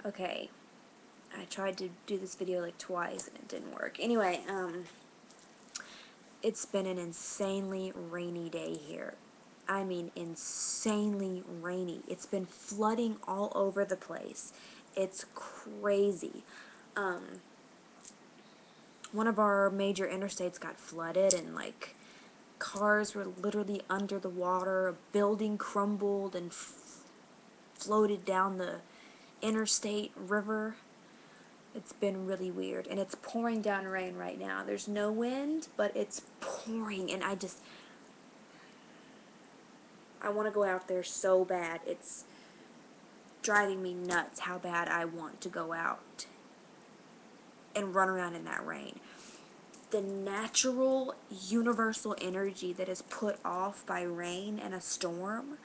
Okay, I tried to do this video like twice and it didn't work. Anyway, it's been an insanely rainy day here. I mean, insanely rainy. It's been flooding all over the place. It's crazy. One of our major interstates got flooded, and like cars were literally under the water. A building crumbled and floated down the interstate river. It's been really weird, and it's pouring down rain right now. There's no wind, but it's pouring, and I want to go out there so bad. It's driving me nuts how bad I want to go out and run around in that rain. The natural, universal energy that is put off by rain and a storm,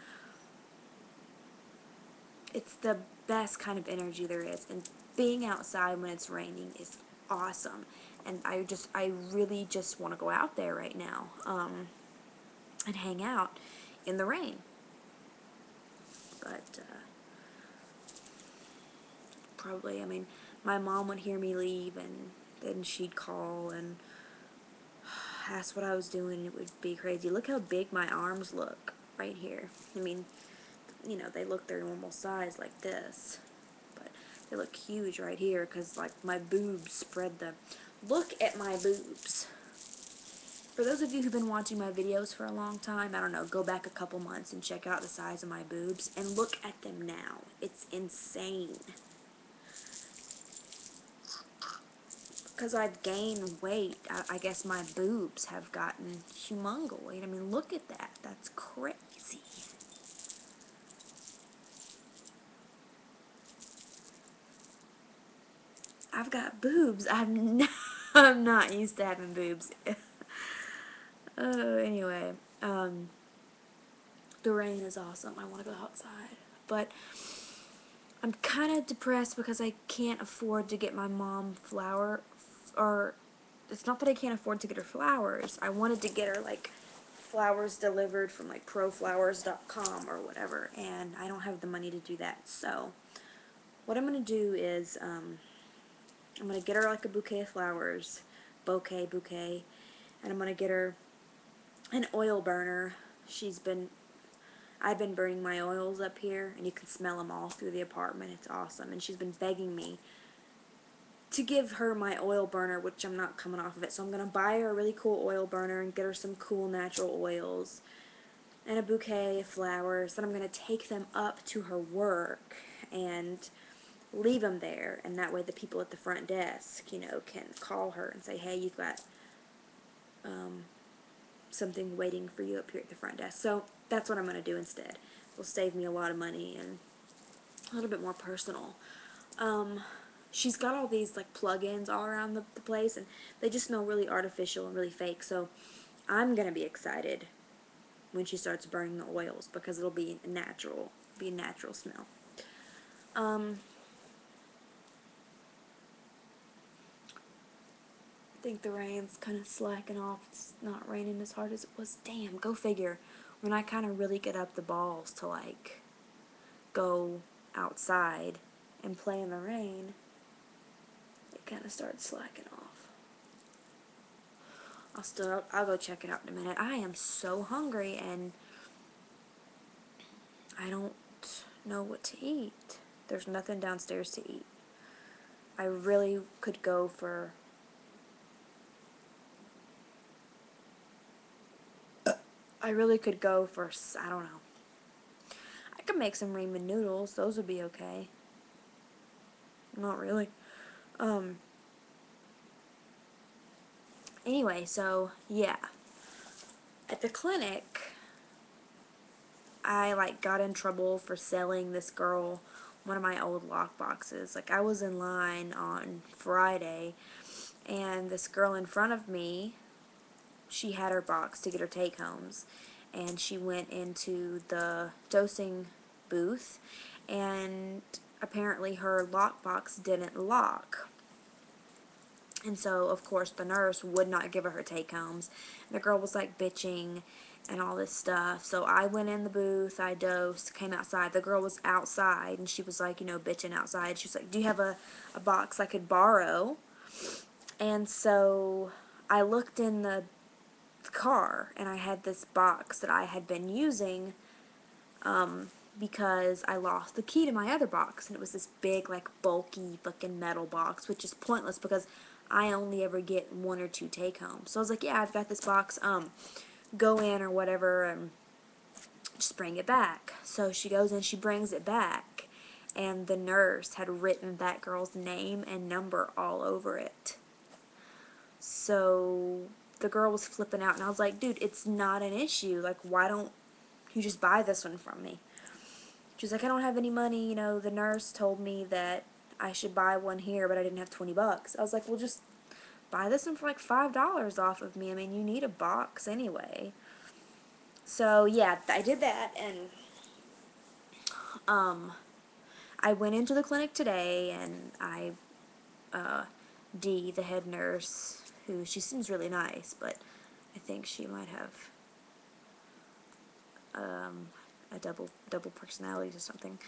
it's the best kind of energy there is. And being outside when it's raining is awesome. And I really just want to go out there right now and hang out in the rain. But probably, I mean, my mom would hear me leave, and then she'd call and ask what I was doing. It would be crazy. Look how big my arms look right here. I mean, you know, they look their normal size like this, but they look huge right here because, like, my boobs spread the... Look at my boobs. For those of you who've been watching my videos for a long time, I don't know, go back a couple months and check out the size of my boobs, and look at them now. It's insane. Because I've gained weight, I guess my boobs have gotten humongous weight. I mean, look at that. That's crazy. I've got boobs. I'm not used to having boobs. Anyway, the rain is awesome. I want to go outside. But I'm kind of depressed because I can't afford to get my mom or it's not that I can't afford to get her flowers. I wanted to get her, like, flowers delivered from, like, proflowers.com or whatever, and I don't have the money to do that. So what I'm going to do is, I'm going to get her, like, a bouquet of flowers, bouquet, and I'm going to get her an oil burner. I've been burning my oils up here, and you can smell them all through the apartment. It's awesome, and she's been begging me to give her my oil burner, which I'm not coming off of it. So I'm going to buy her a really cool oil burner and get her some cool natural oils and a bouquet of flowers. Then I'm going to take them up to her work and leave them there, and that way the people at the front desk, you know, can call her and say, hey, you've got something waiting for you up here at the front desk. So that's what I'm going to do instead. It'll save me a lot of money and a little bit more personal. She's got all these, like, plug-ins all around the place, and they just smell really artificial and really fake. So I'm going to be excited when she starts burning the oils, because it'll be a natural smell. I think the rain's kind of slacking off. It's not raining as hard as it was. Damn, go figure. When I kind of really get up the balls to, like, go outside and play in the rain, it kind of starts slacking off. I'll go check it out in a minute. I am so hungry, and I don't know what to eat. There's nothing downstairs to eat. I really could go for... I don't know. I could make some ramen noodles. Those would be okay. Not really. Anyway, so, yeah. At the clinic, I, like, got in trouble for selling this girl one of my old lock boxes. Like, I was in line on Friday, and this girl in front of me, she had her box to get her take-homes, and she went into the dosing booth, and apparently her lockbox didn't lock. And so, of course, the nurse would not give her her take-homes. The girl was, like, bitching, and all this stuff. So I went in the booth, I dosed, came outside. The girl was outside, and she was like, you know, bitching outside. She was like, do you have a box I could borrow? And so I looked in the car, and I had this box that I had been using because I lost the key to my other box, and it was this big, like, bulky fucking metal box, which is pointless because I only ever get 1 or 2 take-homes. So I was like, yeah, I've got this box, go in or whatever, and just bring it back. So she goes in, she brings it back, and the nurse had written that girl's name and number all over it. So the girl was flipping out, and I was like, dude, it's not an issue. Like, why don't you just buy this one from me? She was like, I don't have any money, you know, the nurse told me that I should buy one here, but I didn't have 20 bucks. I was like, well, just buy this one for like $5 off of me. I mean, you need a box anyway. So, yeah, I did that, and, I went into the clinic today, and Dee, the head nurse, who, she seems really nice, but I think she might have, a double personalities or something.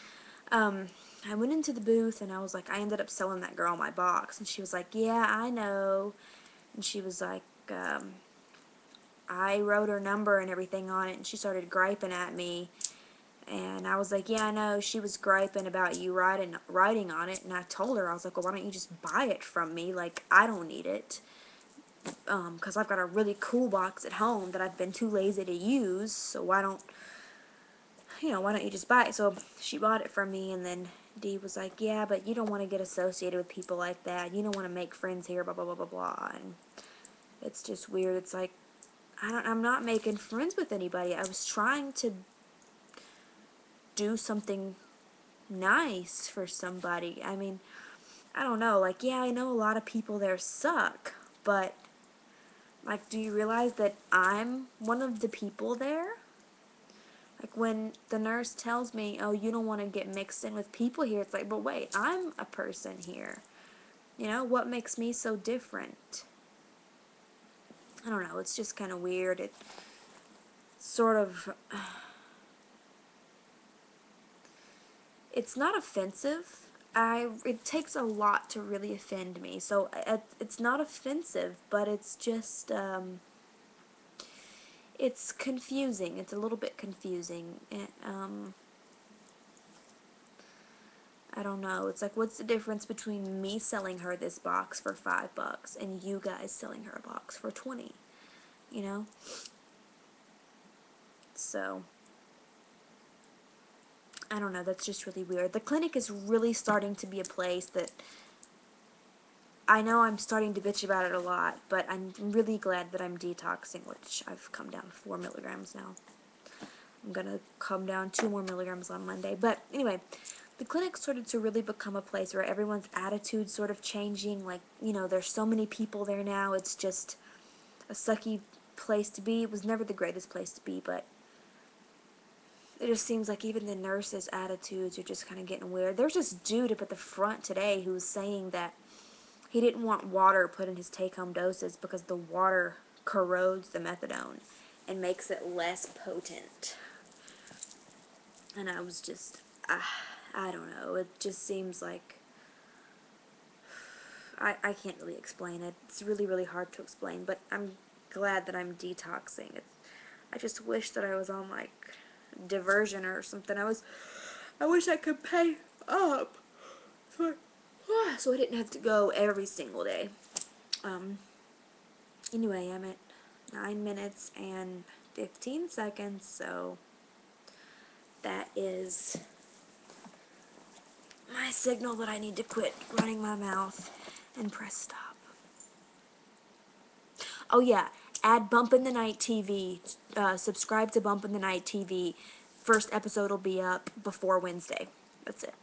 I went into the booth, and I was like, I ended up selling that girl my box, and she was like, yeah, I know, and she was like, I wrote her number and everything on it, and she started griping at me, and I was like, yeah, I know, she was griping about you writing on it, and I told her, I was like, well, why don't you just buy it from me, like, I don't need it, because I've got a really cool box at home that I've been too lazy to use, so why don't you just buy it? So she bought it from me, and then Dee was like, yeah, but you don't want to get associated with people like that. You don't want to make friends here, blah, blah, blah, blah, blah. And it's just weird. It's like, I'm not making friends with anybody. I was trying to do something nice for somebody. I mean, I don't know. Like, yeah, I know a lot of people there suck, but, like, do you realize that I'm one of the people there? Like, when the nurse tells me, oh, you don't want to get mixed in with people here, it's like, but wait, I'm a person here. You know, what makes me so different? I don't know, it's just kind of weird. It sort of, it's not offensive. It takes a lot to really offend me, so it's not offensive, but it's just, it's confusing. It's a little bit confusing. I don't know. It's like, what's the difference between me selling her this box for $5 and you guys selling her a box for 20? You know? So, I don't know. That's just really weird. The clinic is really starting to be a place that I know I'm starting to bitch about it a lot, but I'm really glad that I'm detoxing, which I've come down 4 milligrams now. I'm going to come down 2 more milligrams on Monday. But anyway, the clinic started to really become a place where everyone's attitude sort of changing. Like, you know, there's so many people there now. It's just a sucky place to be. It was never the greatest place to be, but it just seems like even the nurses' attitudes are just kind of getting weird. There's this dude up at the front today who was saying that he didn't want water put in his take-home doses because the water corrodes the methadone and makes it less potent. And I was just, I don't know, it just seems like, I can't really explain it. It's really, really hard to explain, but I'm glad that I'm detoxing. I just wish that I was on, like, diversion or something. I wish I could pay up for, so I didn't have to go every single day. Anyway, I'm at 9 minutes and 15 seconds, so that is my signal that I need to quit running my mouth and press stop. Oh yeah, add Bump in the Night TV, subscribe to Bump in the Night TV. First episode will be up before Wednesday. That's it.